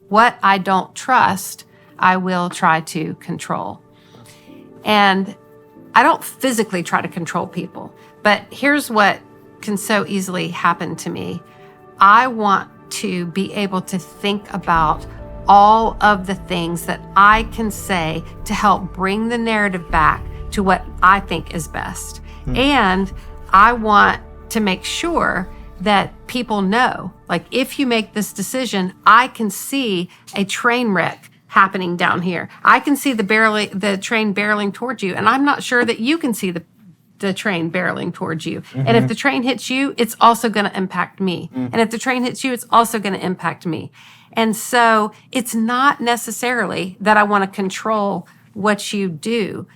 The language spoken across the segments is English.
what I don't trust, I will try to control. And I don't physically try to control people, but here's what can so easily happen to me. I want to be able to think about all of the things that I can say to help bring the narrative back to what I think is best. And I want to make sure that people know, like, if you make this decision, I can see a train wreck happening down here. I can see the train barreling towards you, and I'm not sure that you can see the train barreling towards you. And if the train hits you, it's also going to impact me. And if the train hits you, it's also going to impact me. And so it's not necessarily that I want to control what you do.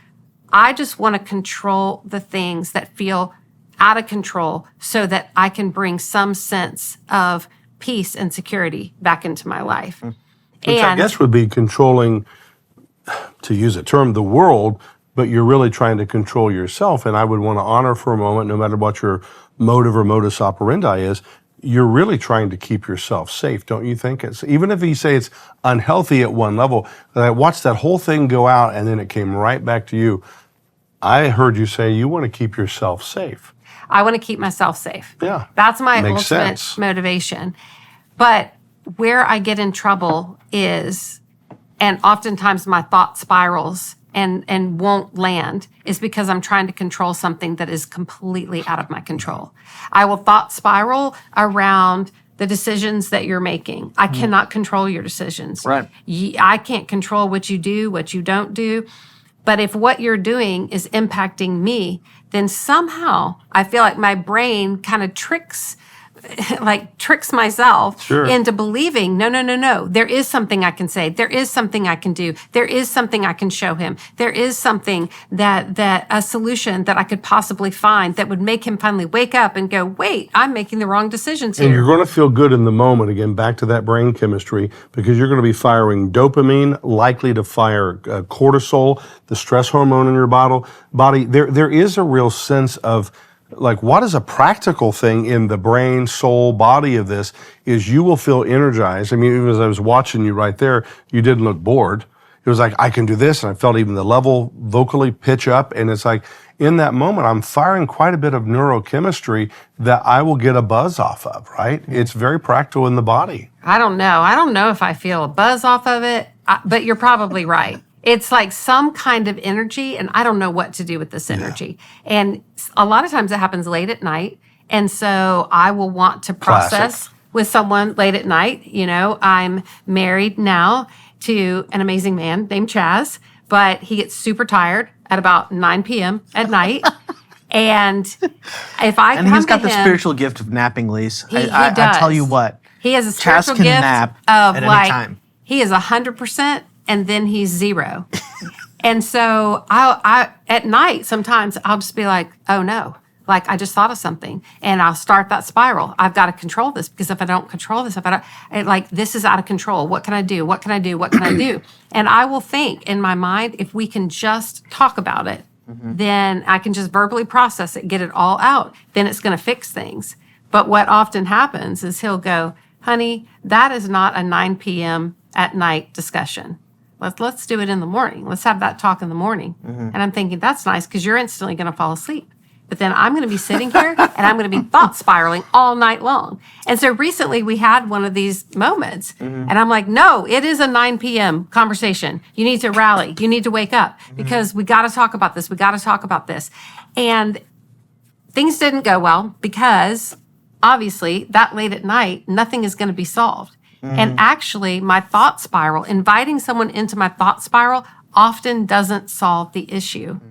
I just want to control the things that feel out of control so that I can bring some sense of peace and security back into my life. Which I guess would be controlling, to use a term, the world, but you're really trying to control yourself. And I would want to honor for a moment, no matter what your motive or modus operandi is, you're really trying to keep yourself safe, don't you think? Even if you say it's unhealthy at one level, I watched that whole thing go out and then it came right back to you. I heard you say you want to keep yourself safe. I want to keep myself safe. Yeah. That's my Makes ultimate sense. motivation. But where I get in trouble is, and oftentimes my thought spirals and won't land, is because I'm trying to control something that is completely out of my control. I will thought spiral around the decisions that you're making. I cannot control your decisions. Right. I can't control what you do, what you don't do. But if what you're doing is impacting me, then somehow I feel like my brain kind of tricks myself into believing, no. There is something I can say. There is something I can do. There is something I can show him. There is something that a solution that I could possibly find that would make him finally wake up and go, wait, I'm making the wrong decisions here. And you're going to feel good in the moment, again, back to that brain chemistry, because you're going to be firing dopamine, likely to fire cortisol, the stress hormone in your body. There is a real sense of, like, what is a practical thing in the brain, soul, body of this is you will feel energized. I mean, even as I was watching you right there, you didn't look bored. It was like, I can do this. And I felt even the level vocally pitch up. And it's like, in that moment, I'm firing quite a bit of neurochemistry that I will get a buzz off of, right? It's very practical in the body. I don't know. I don't know if I feel a buzz off of it, but you're probably right. It's like some kind of energy, and I don't know what to do with this energy. Yeah. And a lot of times it happens late at night, and so I will want to process with someone late at night. You know, I'm married now to an amazing man named Chaz, but he gets super tired at about 9 p.m. at night. And if I come he's got to the him, spiritual gift of napping, Lise. He does. I tell you what. He has a Chaz spiritual can gift nap of at like, any time. he is 100%. And then he's 0. And so I at night, sometimes I'll just be like, oh no, like I just thought of something, and I'll start that spiral. I've got to control this, because if I don't control this, this is out of control. What can I do? What can I do? What can I do? And I will think in my mind, if we can just talk about it, then I can just verbally process it, get it all out. Then it's going to fix things. But what often happens is he'll go, honey, that is not a 9 p.m. at night discussion. Let's do it in the morning. Let's have that talk in the morning. And I'm thinking, that's nice, because you're instantly going to fall asleep. But then I'm going to be sitting here and I'm going to be thought spiraling all night long. And so recently we had one of these moments, and I'm like, no, it is a 9 p.m. conversation. You need to rally. You need to wake up, because we got to talk about this. We got to talk about this. And things didn't go well, because obviously that late at night, nothing is going to be solved. And actually, my thought spiral, inviting someone into my thought spiral, often doesn't solve the issue.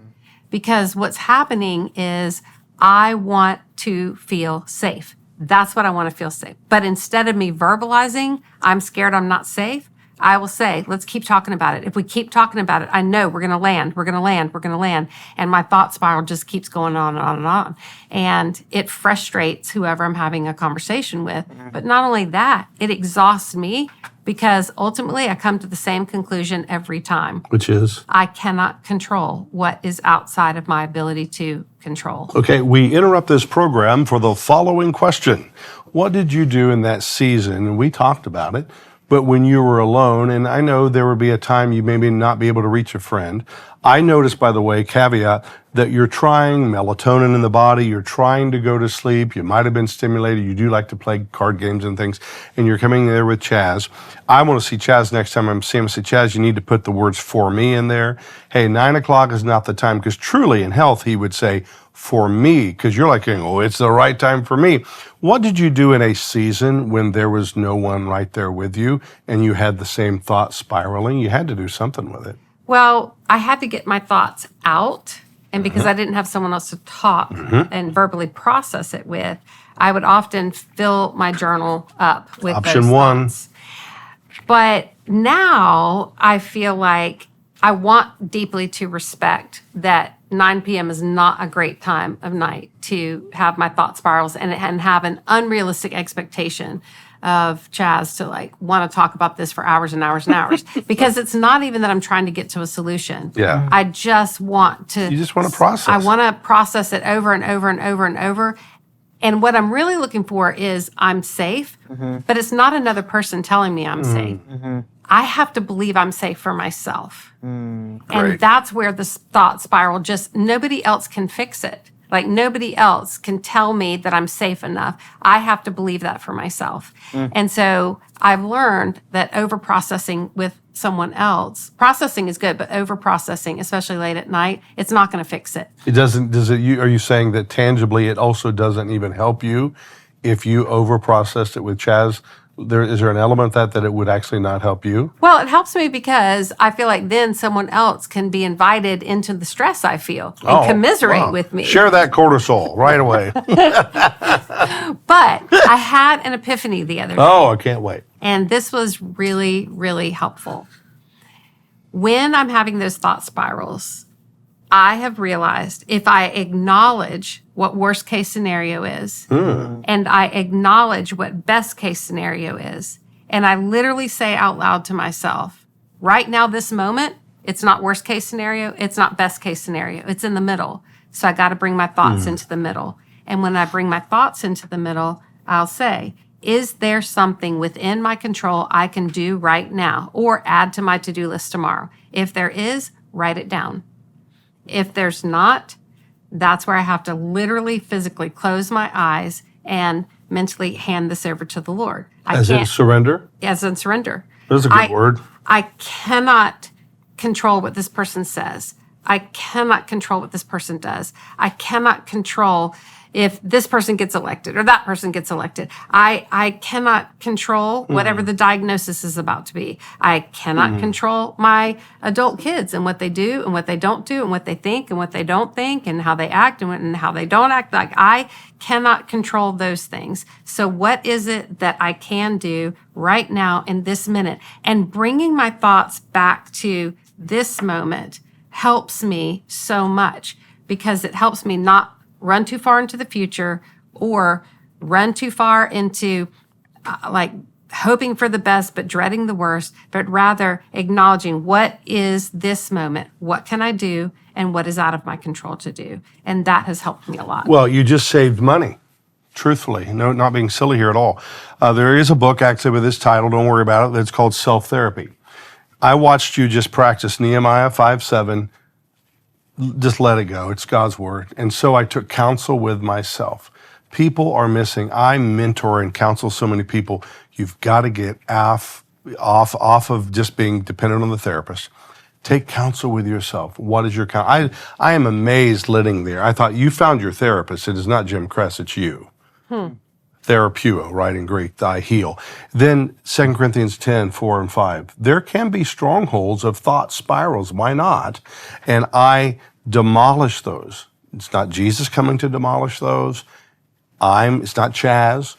Because what's happening is I want to feel safe. That's what I want to feel safe. But instead of me verbalizing, I'm scared I'm not safe, I will say, let's keep talking about it. If we keep talking about it, I know we're going to land, we're going to land, we're going to land. And my thought spiral just keeps going on and on and on. And it frustrates whoever I'm having a conversation with. But not only that, it exhausts me, because ultimately I come to the same conclusion every time. Which is? I cannot control what is outside of my ability to control. Okay, we interrupt this program for the following question. What did you do in that season? And we talked about it. But when you were alone, and I know there would be a time you maybe not be able to reach a friend. I noticed, by the way, caveat, that you're trying melatonin in the body, you're trying to go to sleep, you might have been stimulated, you do like to play card games and things, and you're coming there with Chaz. I want to see Chaz next time I'm seeing him. Say, Chaz, you need to put the words "for me" in there. Hey, 9 o'clock is not the time, because truly in health, he would say, "for me," because you're like, oh, it's the right time for me. What did you do in a season when there was no one right there with you and you had the same thought spiraling? You had to do something with it. Well, I had to get my thoughts out. And because I didn't have someone else to talk and verbally process it with, I would often fill my journal up with Option those one. thoughts. But now I feel like I want deeply to respect that 9 p.m. is not a great time of night to have my thought spirals and have an unrealistic expectation of Chaz to like want to talk about this for hours and hours and hours, because it's not even that I'm trying to get to a solution. Yeah. I just want to. You just want to process. I want to process it over and over and over and over. And what I'm really looking for is I'm safe, but it's not another person telling me I'm safe. I have to believe I'm safe for myself. And Great. that's where the thought spiral just, nobody else can fix it. Like nobody else can tell me that I'm safe enough. I have to believe that for myself. And so I've learned that over-processing with someone else, processing is good, but over-processing, especially late at night, it's not going to fix it. It doesn't, are you saying that tangibly it also doesn't even help you if you over-processed it with Chaz? Is there an element that it would actually not help you? Well, it helps me because I feel like then someone else can be invited into the stress I feel and commiserate with me. Share that cortisol right away. But I had an epiphany the other day. Oh, I can't wait. And this was really, really helpful. When I'm having those thought spirals, I have realized if I acknowledge what worst case scenario is, and I acknowledge what best case scenario is, and I literally say out loud to myself, right now, this moment, it's not worst case scenario, it's not best case scenario, it's in the middle. So I got to bring my thoughts into the middle. And when I bring my thoughts into the middle, I'll say, is there something within my control I can do right now or add to my to-do list tomorrow? If there is, write it down. If there's not, that's where I have to literally physically close my eyes and mentally hand this over to the Lord. As in surrender? As in surrender. That's a good word. I cannot control what this person says. I cannot control what this person does. I cannot control if this person gets elected or that person gets elected. I cannot control whatever the diagnosis is about to be. I cannot control my adult kids and what they do and what they don't do and what they think and what they don't think and how they act and how they don't act. Like I cannot control those things. So what is it that I can do right now in this minute? And bringing my thoughts back to this moment helps me so much because it helps me not run too far into the future or run too far into like hoping for the best but dreading the worst, but rather acknowledging what is this moment, what can I do, and what is out of my control to do. And that has helped me a lot. Well, you just saved money, truthfully. No, not being silly here at all. There is a book actually with this title, don't worry about it, that's called Self-Therapy. I watched you just practice Nehemiah 5:7. Just let it go. It's God's word. And so I took counsel with myself. People are missing. I mentor and counsel so many people. You've got to get off of just being dependent on the therapist. Take counsel with yourself. What is your counsel? I am amazed living there. I thought you found your therapist. It is not Jim Kress, it's you. Therapeuo, right, in Greek, thy heal. Then 2 Corinthians 10:4-5. There can be strongholds of thought spirals. Why not? And I demolish those. It's not Jesus coming to demolish those. It's not Chaz.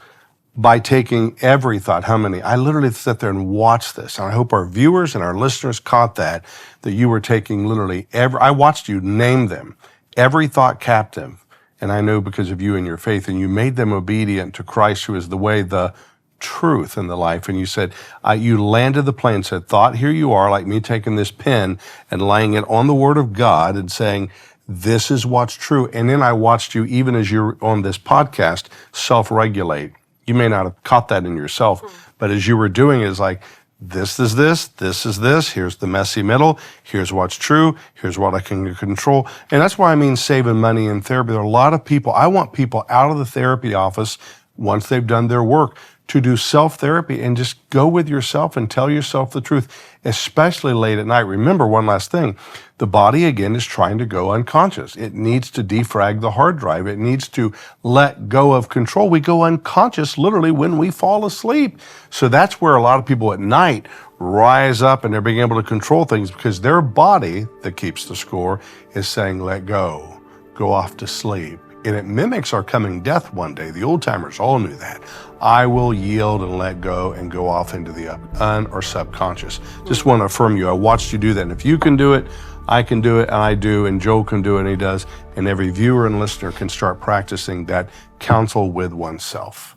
By taking every thought, how many? I literally sit there and watch this. And I hope our viewers and our listeners caught that you were taking literally I watched you name them, every thought captive. And I know because of you and your faith, and you made them obedient to Christ, who is the way, the truth, and the life. And you said, you landed the plane and said, thought, here you are, like me taking this pen and laying it on the Word of God and saying, this is what's true. And then I watched you, even as you're on this podcast, self-regulate. You may not have caught that in yourself, but as you were doing it, it's like, this is this, here's the messy middle, here's what's true, here's what I can control. And that's why I mean saving money in therapy. There are a lot of people, I want people out of the therapy office once they've done their work to do self-therapy and just go with yourself and tell yourself the truth, especially late at night. Remember one last thing, the body again is trying to go unconscious. It needs to defrag the hard drive. It needs to let go of control. We go unconscious literally when we fall asleep. So that's where a lot of people at night rise up and they're being able to control things because their body that keeps the score is saying, let go off to sleep. And it mimics our coming death one day. The old timers all knew that. I will yield and let go and go off into the un or subconscious. Just want to affirm you. I watched you do that. And if you can do it, I can do it, and I do, and Joel can do it, and he does. And every viewer and listener can start practicing that counsel with oneself.